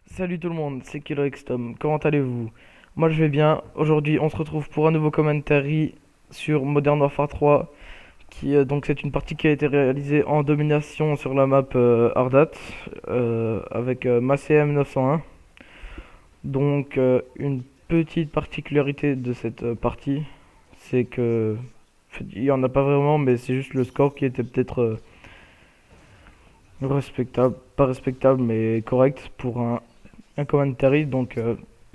Salut tout le monde, c'est Killer Tom. Comment allez-vous? Moi je vais bien. Aujourd'hui, on se retrouve pour un nouveau commentary sur Modern Warfare 3, donc c'est une partie qui a été réalisée en domination sur la map Ardat avec ma CM 901. Donc une petite particularité de cette partie, c'est que en fait, il y en a pas vraiment, mais c'est juste le score qui était peut-être respectable, pas respectable, mais correct pour un commentary, donc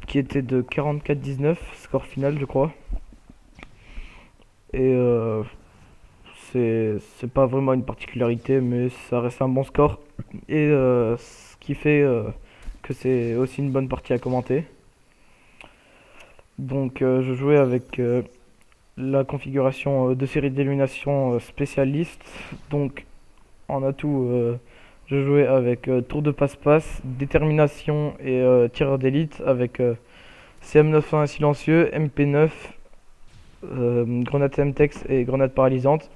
qui était de 44-19, score final, je crois. Et c'est pas vraiment une particularité, mais ça reste un bon score. Et ce qui fait que c'est aussi une bonne partie à commenter. Donc je jouais avec la configuration de série d'élimination spécialiste. Donc en atout, je jouais avec tour de passe-passe, détermination et tireur d'élite avec CM901 silencieux, MP9, grenade Semtex et grenade paralysante.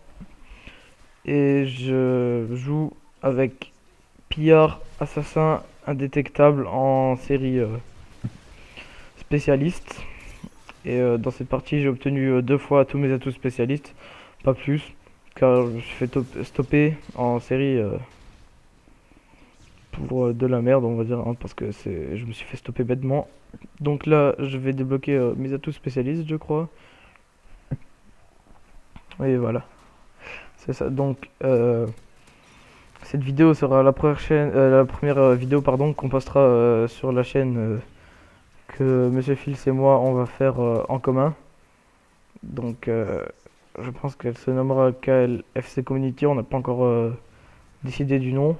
Et je joue avec pillard, assassin, indétectable en série spécialiste. Et dans cette partie, j'ai obtenu deux fois tous mes atouts spécialistes, pas plus, car je suis fait stopper en série pour de la merde, on va dire, hein, parce que je me suis fait stopper bêtement. Donc là, je vais débloquer mes atouts spécialistes, je crois. Et voilà, c'est ça. Donc, cette vidéo sera la première vidéo pardon, qu'on postera sur la chaîne que Monsieur Fils et moi on va faire en commun. Donc, je pense qu'elle se nommera KLFC Community. On n'a pas encore décidé du nom.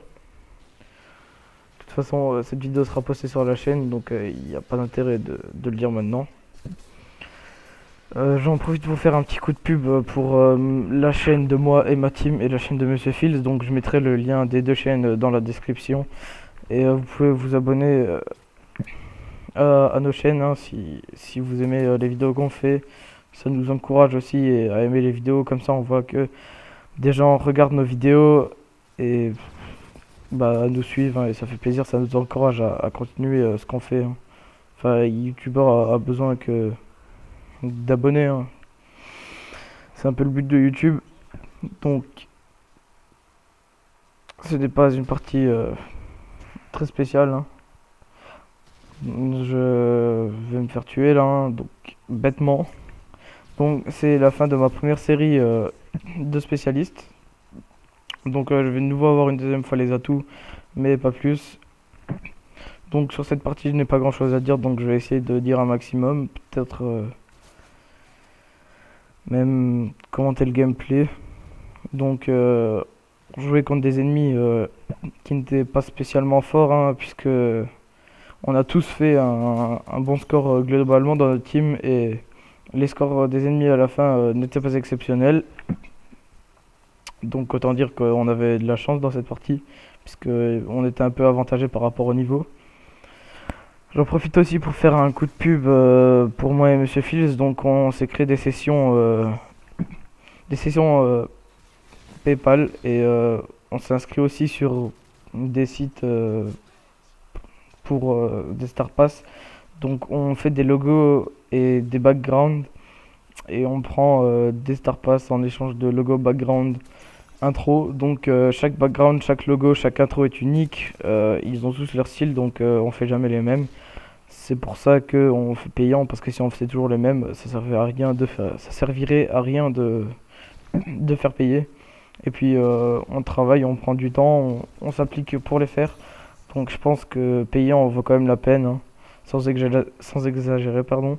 De toute façon, cette vidéo sera postée sur la chaîne, donc il n'y a pas d'intérêt de le dire maintenant. J'en profite pour faire un petit coup de pub pour la chaîne de moi et ma team et la chaîne de Monsieur Fields. Donc je mettrai le lien des deux chaînes dans la description. Et vous pouvez vous abonner à nos chaînes hein, si vous aimez les vidéos qu'on fait. Ça nous encourage aussi à aimer les vidéos. Comme ça on voit que des gens regardent nos vidéos et bah, nous suivent. Hein, et ça fait plaisir, ça nous encourage à continuer ce qu'on fait. Hein. Enfin, YouTuber a besoin d'abonnés. Hein. C'est un peu le but de YouTube. Donc, ce n'est pas une partie très spéciale. Hein. Je vais me faire tuer là, hein, donc bêtement. Donc, c'est la fin de ma première série de spécialistes. Donc, je vais de nouveau avoir une deuxième fois les atouts, mais pas plus. Donc, sur cette partie, je n'ai pas grand chose à dire, donc je vais essayer de dire un maximum. Peut-être même commenter le gameplay. Donc, jouer contre des ennemis qui n'étaient pas spécialement forts, hein, puisque on a tous fait un bon score globalement dans notre team et les scores des ennemis à la fin n'étaient pas exceptionnels. Donc autant dire qu'on avait de la chance dans cette partie, puisque on était un peu avantagé par rapport au niveau. J'en profite aussi pour faire un coup de pub pour moi et Monsieur Fields. Donc on s'est créé des sessions PayPal et on s'est inscrit aussi sur des sites pour des Star Pass. Donc on fait des logos et des backgrounds et on prend des Star Pass en échange de logos background intro. Donc chaque background, chaque logo, chaque intro est unique. Ils ont tous leur style donc on fait jamais les mêmes. C'est pour ça qu'on fait payant parce que si on faisait toujours les mêmes, ça servirait à rien de faire payer. Et puis on travaille, on prend du temps, on s'applique pour les faire. Donc je pense que payant vaut quand même la peine, hein, sans exagérer, pardon.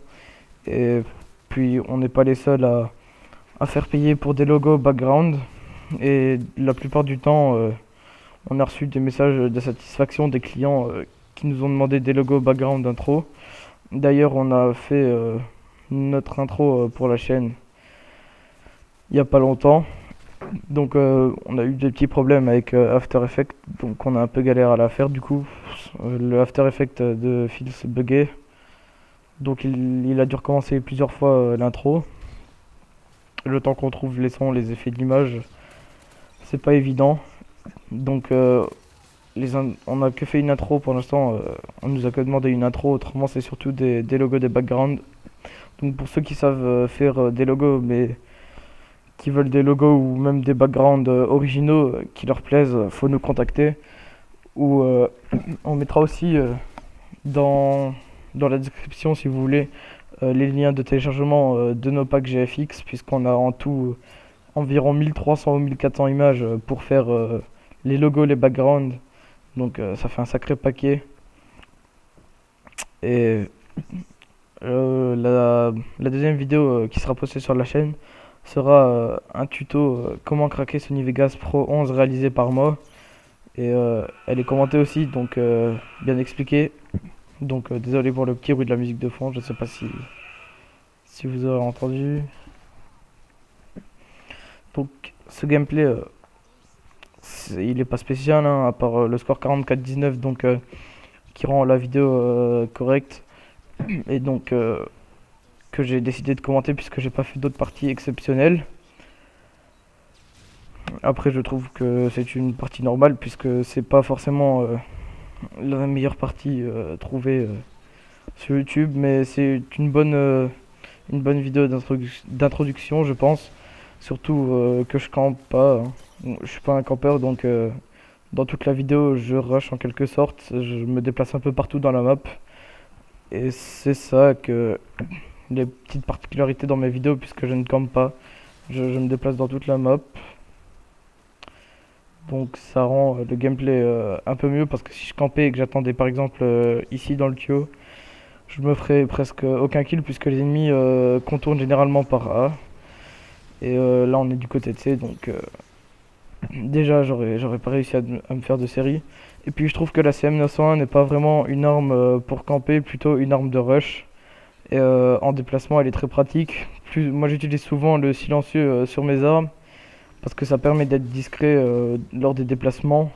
Et puis on n'est pas les seuls à faire payer pour des logos background. Et la plupart du temps, on a reçu des messages de satisfaction des clients qui nous ont demandé des logos background d'intro. D'ailleurs, on a fait notre intro pour la chaîne il n'y a pas longtemps. Donc on a eu des petits problèmes avec After Effects, donc on a un peu galéré à la faire du coup. Le After Effects de Phil se buguait, donc il a dû recommencer plusieurs fois l'intro. Le temps qu'on trouve les sons, les effets d'image, c'est pas évident. Donc on a que fait une intro pour l'instant, on nous a que demandé une intro, autrement c'est surtout des logos, des backgrounds. Donc pour ceux qui savent faire des logos, mais qui veulent des logos ou même des backgrounds originaux qui leur plaisent, faut nous contacter. Ou on mettra aussi dans, dans la description, si vous voulez, les liens de téléchargement de nos packs GFX, puisqu'on a en tout environ 1300 ou 1400 images pour faire les logos, les backgrounds. Donc ça fait un sacré paquet. Et la deuxième vidéo qui sera postée sur la chaîne sera un tuto comment craquer Sony Vegas Pro 11 réalisé par moi. Et elle est commentée aussi, donc bien expliquée. Donc désolé pour le petit bruit de la musique de fond, je sais pas si vous aurez entendu. Donc ce gameplay, il est pas spécial, hein, à part le score 44-19, donc qui rend la vidéo correcte. Et donc que j'ai décidé de commenter puisque j'ai pas fait d'autres parties exceptionnelles. Après je trouve que c'est une partie normale puisque c'est pas forcément la meilleure partie trouvée sur YouTube, mais c'est une bonne vidéo d'introduction, je pense. Surtout que je campe pas, hein. Je suis pas un campeur, donc dans toute la vidéo je rush en quelque sorte, je me déplace un peu partout dans la map. Et c'est ça que les petites particularités dans mes vidéos, puisque je ne campe pas, je me déplace dans toute la map. Donc ça rend le gameplay un peu mieux, parce que si je campais et que j'attendais par exemple ici dans le tuyau, je me ferais presque aucun kill puisque les ennemis contournent généralement par A. Et là on est du côté de C, donc déjà j'aurais pas réussi à me faire de série. Et puis je trouve que la CM901 n'est pas vraiment une arme pour camper, plutôt une arme de rush. Et en déplacement elle est très pratique. Moi j'utilise souvent le silencieux sur mes armes, parce que ça permet d'être discret lors des déplacements.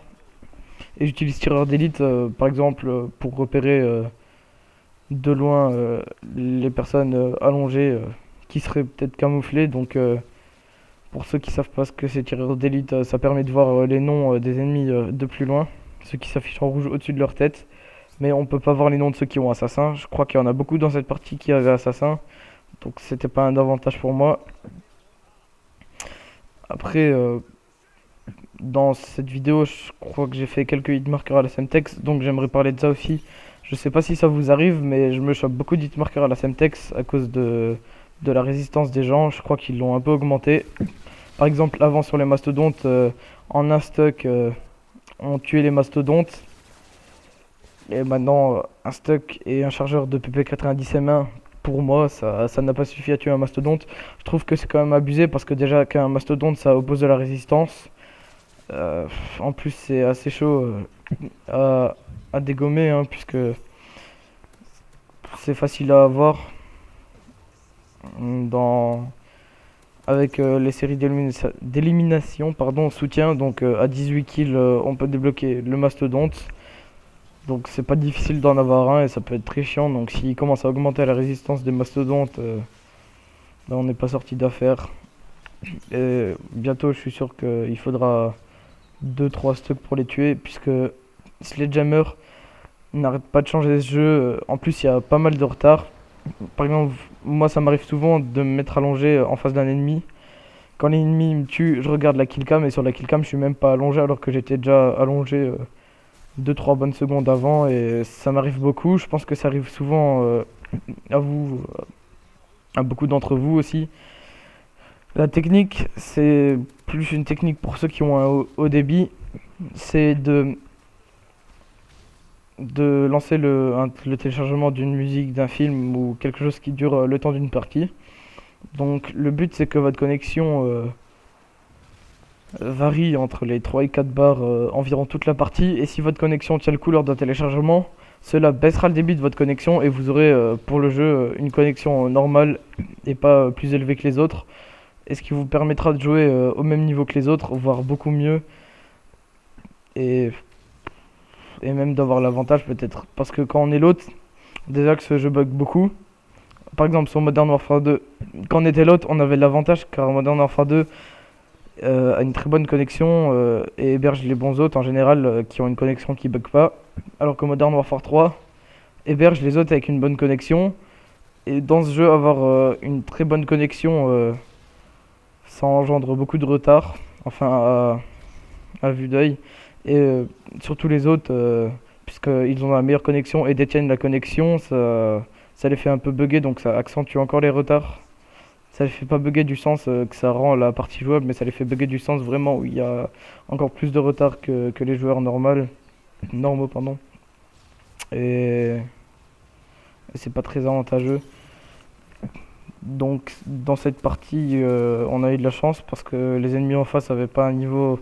Et j'utilise tireur d'élite par exemple pour repérer de loin les personnes allongées qui seraient peut-être camouflées. Donc pour ceux qui savent pas ce que c'est tireur d'élite, ça permet de voir les noms des ennemis de plus loin, ceux qui s'affichent en rouge au-dessus de leur tête. Mais on peut pas voir les noms de ceux qui ont assassin. Je crois qu'il y en a beaucoup dans cette partie qui avaient assassin, donc c'était pas un avantage pour moi. Après dans cette vidéo, je crois que j'ai fait quelques hitmarkers à la Semtex, donc j'aimerais parler de ça aussi. Je sais pas si ça vous arrive, mais je me chope beaucoup d'hitmarkers à la Semtex à cause de la résistance des gens. Je crois qu'ils l'ont un peu augmenté. Par exemple, avant sur les mastodontes, en un stock, on tuait les mastodontes. Et maintenant, un stock et un chargeur de PP90M1, pour moi, ça n'a pas suffi à tuer un mastodonte. Je trouve que c'est quand même abusé parce que déjà qu'un mastodonte, ça oppose de la résistance. En plus, c'est assez chaud à dégommer, hein, puisque c'est facile à avoir avec les séries d'élimination, pardon, soutien. Donc à 18 kills, on peut débloquer le mastodonte. Donc c'est pas difficile d'en avoir un et ça peut être très chiant. Donc s'il commence à augmenter la résistance des mastodontes, là on n'est pas sorti d'affaire. Et bientôt je suis sûr qu'il faudra 2-3 stocks pour les tuer, puisque Sledgehammer n'arrête pas de changer ce jeu. En plus il y a pas mal de retard. Par exemple, moi ça m'arrive souvent de me mettre allongé en face d'un ennemi. Quand l'ennemi me tue, je regarde la killcam, et sur la killcam je suis même pas allongé alors que j'étais déjà allongé 2-3 bonnes secondes avant. Et ça m'arrive beaucoup, je pense que ça arrive souvent à vous, à beaucoup d'entre vous aussi. La technique, c'est plus une technique pour ceux qui ont un haut débit, c'est de lancer le téléchargement d'une musique, d'un film ou quelque chose qui dure le temps d'une partie. Donc le but c'est que votre connexion varie entre les 3 et 4 bars environ toute la partie. Et si votre connexion tient le coup lors d'un téléchargement, cela baissera le débit de votre connexion et vous aurez pour le jeu une connexion normale et pas plus élevée que les autres. Et ce qui vous permettra de jouer au même niveau que les autres, voire beaucoup mieux. Et même d'avoir l'avantage peut-être. Parce que quand on est l'autre, déjà que ce jeu bug beaucoup. Par exemple sur Modern Warfare 2, quand on était l'autre, on avait l'avantage car Modern Warfare 2, a une très bonne connexion et héberge les bons hôtes en général qui ont une connexion qui bug pas. Alors que Modern Warfare 3 héberge les hôtes avec une bonne connexion. Et dans ce jeu, avoir une très bonne connexion, ça engendre beaucoup de retard, enfin à vue d'œil. Et surtout les autres, puisqu'ils ont la meilleure connexion et détiennent la connexion, ça les fait un peu bugger, donc ça accentue encore les retards. Ça les fait pas bugger du sens que ça rend la partie jouable, mais ça les fait bugger du sens vraiment où il y a encore plus de retard que les joueurs normaux, pardon. Et c'est pas très avantageux. Donc dans cette partie, on a eu de la chance parce que les ennemis en face avaient pas un niveau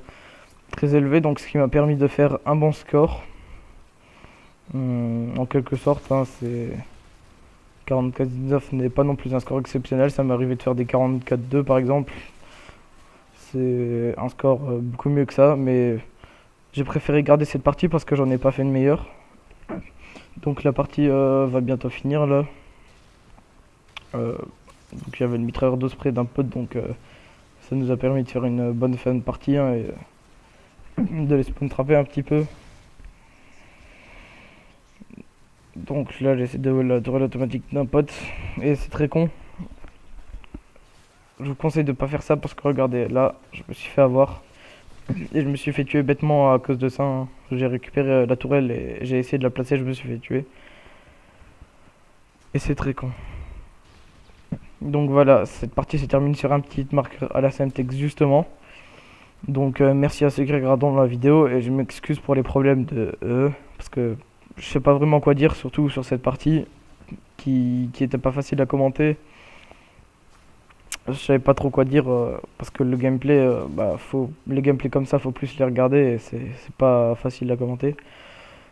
très élevé, donc ce qui m'a permis de faire un bon score. En quelque sorte, hein, c'est 44-19 n'est pas non plus un score exceptionnel, ça m'est arrivé de faire des 44-2 par exemple. C'est un score beaucoup mieux que ça, mais j'ai préféré garder cette partie parce que j'en ai pas fait une meilleure. Donc la partie va bientôt finir là. Donc il y avait le mitrailleur d'osprey d'un pote, donc ça nous a permis de faire une bonne fin de partie hein, et de les spawn trapper un petit peu. Donc là j'essaie de la tourelle automatique d'un pote et c'est très con. Je vous conseille de pas faire ça parce que regardez, là je me suis fait avoir et je me suis fait tuer bêtement à cause de ça. Hein. J'ai récupéré la tourelle et j'ai essayé de la placer, je me suis fait tuer. Et c'est très con. Donc voilà, cette partie se termine sur un petit marqueur à la Semtex justement. Donc merci à ceux qui regardent la vidéo et je m'excuse pour les problèmes de parce que je sais pas vraiment quoi dire, surtout sur cette partie qui était pas facile à commenter. Je savais pas trop quoi dire parce que le gameplay, les gameplays comme ça, faut plus les regarder et c'est pas facile à commenter.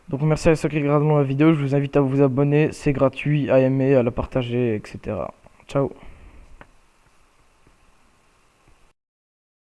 Donc merci à ceux qui regardent la vidéo, je vous invite à vous abonner, c'est gratuit, à aimer, à la partager, etc. Ciao.